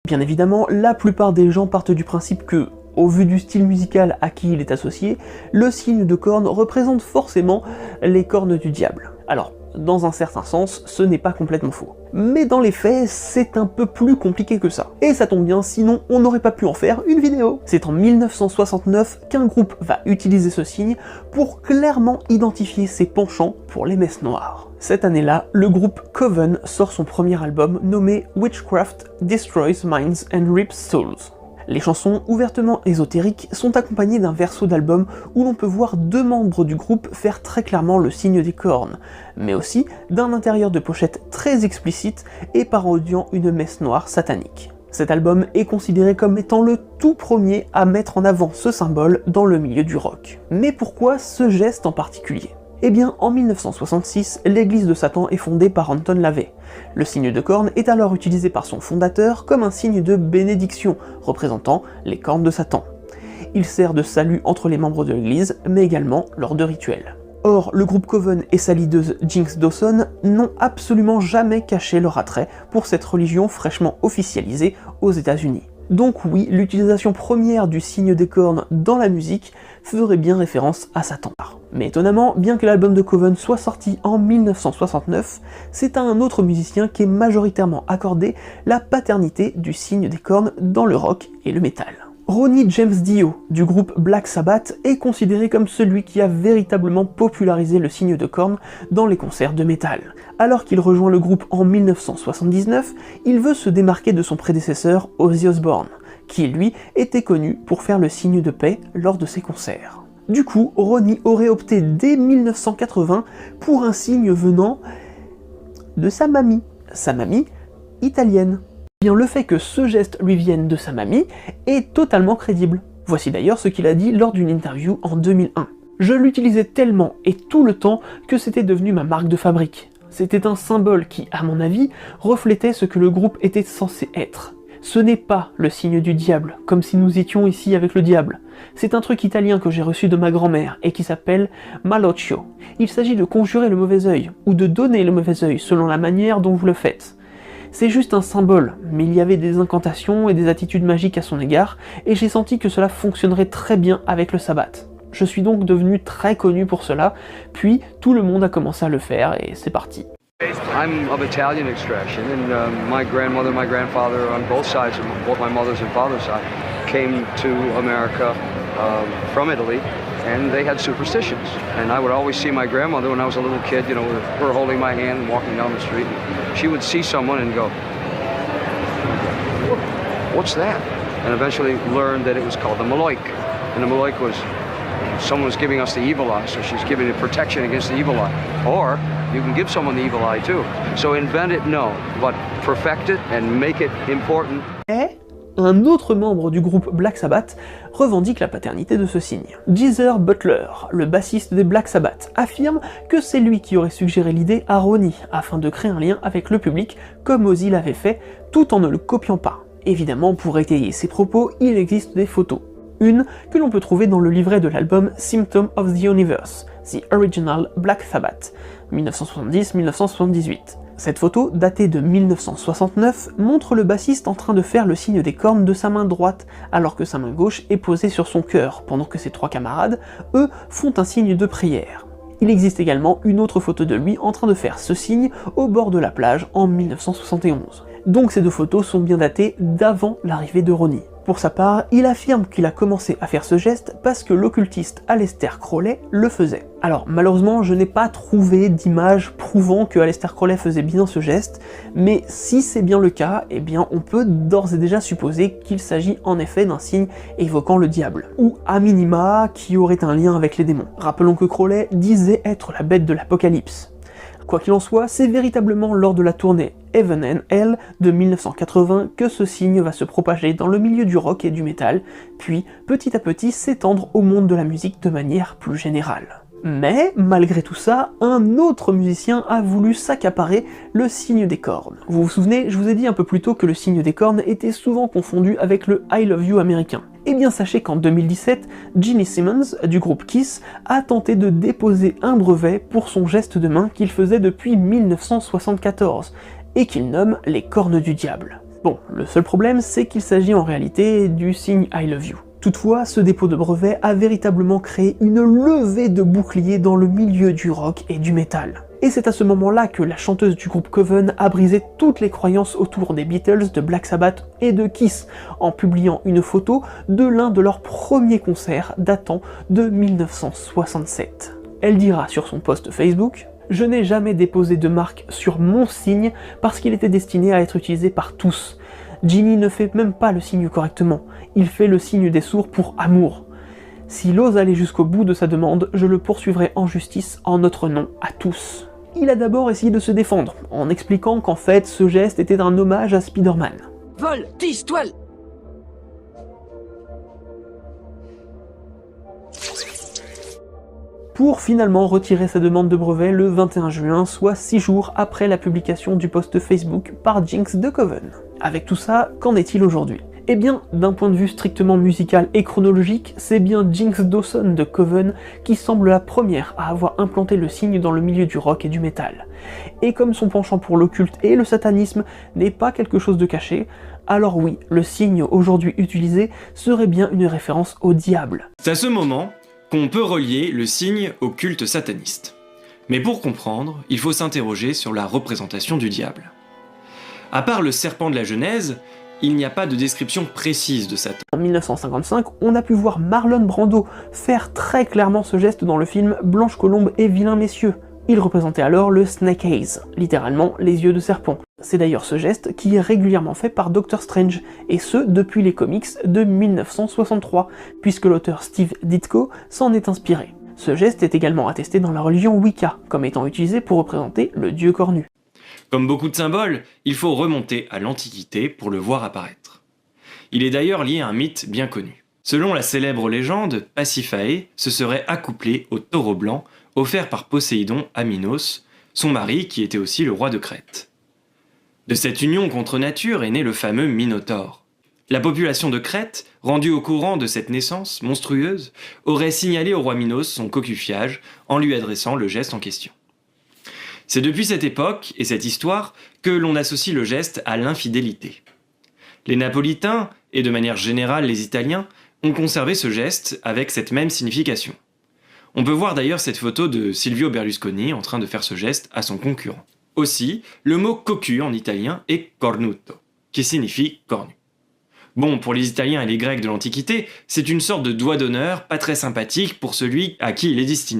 Bien évidemment, la plupart des gens partent du principe que, au vu du style musical à qui il est associé, le signe de corne représente forcément les cornes du diable. Alors, dans un certain sens, ce n'est pas complètement faux. Mais dans les faits, c'est un peu plus compliqué que ça. Et ça tombe bien, sinon on n'aurait pas pu en faire une vidéo. C'est en 1969 qu'un groupe va utiliser ce signe pour clairement identifier ses penchants pour les messes noires. Cette année-là, le groupe Coven sort son premier album nommé Witchcraft Destroys Minds and Rips Souls. Les chansons ouvertement ésotériques sont accompagnées d'un verso d'album où l'on peut voir deux membres du groupe faire très clairement le signe des cornes, mais aussi d'un intérieur de pochette très explicite et parodiant une messe noire satanique. Cet album est considéré comme étant le tout premier à mettre en avant ce symbole dans le milieu du rock. Mais pourquoi ce geste en particulier ? Eh bien, en 1966, l'église de Satan est fondée par Anton LaVey. Le signe de corne est alors utilisé par son fondateur comme un signe de bénédiction, représentant les cornes de Satan. Il sert de salut entre les membres de l'église, mais également lors de rituels. Or, le groupe Coven et sa leaduse Jinx Dawson n'ont absolument jamais caché leur attrait pour cette religion fraîchement officialisée aux États-Unis. Donc oui, l'utilisation première du signe des cornes dans la musique ferait bien référence à Satan. Mais étonnamment, bien que l'album de Coven soit sorti en 1969, c'est à un autre musicien qui est majoritairement accordé la paternité du signe des cornes dans le rock et le métal. Ronnie James Dio, du groupe Black Sabbath, est considéré comme celui qui a véritablement popularisé le signe de corne dans les concerts de métal. Alors qu'il rejoint le groupe en 1979, il veut se démarquer de son prédécesseur Ozzy Osbourne, qui lui était connu pour faire le signe de paix lors de ses concerts. Du coup, Ronnie aurait opté dès 1980 pour un signe venant de sa mamie italienne. Bien, le fait que ce geste lui vienne de sa mamie est totalement crédible. Voici d'ailleurs ce qu'il a dit lors d'une interview en 2001. « Je l'utilisais tellement et tout le temps que c'était devenu ma marque de fabrique. C'était un symbole qui, à mon avis, reflétait ce que le groupe était censé être. Ce n'est pas le signe du diable, comme si nous étions ici avec le diable. C'est un truc italien que j'ai reçu de ma grand-mère et qui s'appelle malocchio. Il s'agit de conjurer le mauvais œil, ou de donner le mauvais œil selon la manière dont vous le faites. C'est juste un symbole, mais il y avait des incantations et des attitudes magiques à son égard, et j'ai senti que cela fonctionnerait très bien avec le sabbat. Je suis donc devenu très connu pour cela, puis tout le monde a commencé à le faire, et c'est parti. I'm of Italian extraction, and my grandmother, my grandfather, on both sides, both my mother's and father's side, came to America from Italy, and they had superstitions. And I would always see my grandmother when I was a little kid, you know, with her holding my hand and walking down the street. She would see someone and go, "What's that?" And eventually learned that it was called the Maloik. And the Maloik was, someone was giving us the evil eye, so she's giving it protection against the evil eye. Or you can give someone the evil eye too. So invent it, no, but perfect it and make it important. Et un autre membre du groupe Black Sabbath revendique la paternité de ce signe. Geezer Butler, le bassiste des Black Sabbath, affirme que c'est lui qui aurait suggéré l'idée à Ronnie, afin de créer un lien avec le public, comme Ozzy l'avait fait, tout en ne le copiant pas. Évidemment, pour étayer ses propos, il existe des photos. Une que l'on peut trouver dans le livret de l'album Symptom of the Universe, The Original Black Sabbath, 1970-1978. Cette photo, datée de 1969, montre le bassiste en train de faire le signe des cornes de sa main droite, alors que sa main gauche est posée sur son cœur, pendant que ses trois camarades, eux, font un signe de prière. Il existe également une autre photo de lui en train de faire ce signe au bord de la plage en 1971. Donc ces deux photos sont bien datées d'avant l'arrivée de Ronnie. Pour sa part, il affirme qu'il a commencé à faire ce geste parce que l'occultiste Aleister Crowley le faisait. Alors malheureusement, je n'ai pas trouvé d'image prouvant que Aleister Crowley faisait bien ce geste, mais si c'est bien le cas, eh bien on peut d'ores et déjà supposer qu'il s'agit en effet d'un signe évoquant le diable, ou à minima qui aurait un lien avec les démons. Rappelons que Crowley disait être la bête de l'Apocalypse. Quoi qu'il en soit, c'est véritablement lors de la tournée Heaven and Hell de 1980 que ce signe va se propager dans le milieu du rock et du métal, puis petit à petit s'étendre au monde de la musique de manière plus générale. Mais, malgré tout ça, un autre musicien a voulu s'accaparer le signe des cornes. Vous vous souvenez, je vous ai dit un peu plus tôt que le signe des cornes était souvent confondu avec le I Love You américain. Eh bien sachez qu'en 2017, Gene Simmons, du groupe Kiss, a tenté de déposer un brevet pour son geste de main qu'il faisait depuis 1974, et qu'il nomme les cornes du diable. Bon, le seul problème, c'est qu'il s'agit en réalité du signe I love you. Toutefois, ce dépôt de brevet a véritablement créé une levée de boucliers dans le milieu du rock et du métal. Et c'est à ce moment-là que la chanteuse du groupe Coven a brisé toutes les croyances autour des Beatles, de Black Sabbath et de Kiss, en publiant une photo de l'un de leurs premiers concerts datant de 1967. Elle dira sur son post Facebook: « Je n'ai jamais déposé de marque sur mon signe parce qu'il était destiné à être utilisé par tous. Ginny ne fait même pas le signe correctement, il fait le signe des sourds pour amour. S'il ose aller jusqu'au bout de sa demande, je le poursuivrai en justice en notre nom à tous. » Il a d'abord essayé de se défendre, en expliquant qu'en fait ce geste était un hommage à Spider-Man. Vol, tisse, toile. Pour finalement retirer sa demande de brevet le 21 juin, soit 6 jours après la publication du post Facebook par Jinx de Coven. Avec tout ça, qu'en est-il aujourd'hui ? Eh bien, d'un point de vue strictement musical et chronologique, c'est bien Jinx Dawson de Coven qui semble la première à avoir implanté le signe dans le milieu du rock et du métal. Et comme son penchant pour l'occulte et le satanisme n'est pas quelque chose de caché, alors oui, le signe aujourd'hui utilisé serait bien une référence au diable. C'est à ce moment qu'on peut relier le signe au culte sataniste. Mais pour comprendre, il faut s'interroger sur la représentation du diable. À part le serpent de la Genèse, il n'y a pas de description précise de Satan. En 1955, on a pu voir Marlon Brando faire très clairement ce geste dans le film Blanche Colombe et Vilain Messieurs. Il représentait alors le Snake Eyes, littéralement les yeux de serpent. C'est d'ailleurs ce geste qui est régulièrement fait par Doctor Strange, et ce depuis les comics de 1963, puisque l'auteur Steve Ditko s'en est inspiré. Ce geste est également attesté dans la religion Wicca, comme étant utilisé pour représenter le dieu cornu. Comme beaucoup de symboles, il faut remonter à l'Antiquité pour le voir apparaître. Il est d'ailleurs lié à un mythe bien connu. Selon la célèbre légende, Pasiphae se serait accouplée au taureau blanc offert par Poséidon à Minos, son mari qui était aussi le roi de Crète. De cette union contre nature est né le fameux Minotaure. La population de Crète, rendue au courant de cette naissance monstrueuse, aurait signalé au roi Minos son cocufiage en lui adressant le geste en question. C'est depuis cette époque et cette histoire que l'on associe le geste à l'infidélité. Les Napolitains, et de manière générale les Italiens, ont conservé ce geste avec cette même signification. On peut voir d'ailleurs cette photo de Silvio Berlusconi en train de faire ce geste à son concurrent. Aussi, le mot cocu en italien est cornuto, qui signifie cornu. Bon, pour les Italiens et les Grecs de l'Antiquité, c'est une sorte de doigt d'honneur pas très sympathique pour celui à qui il est destiné.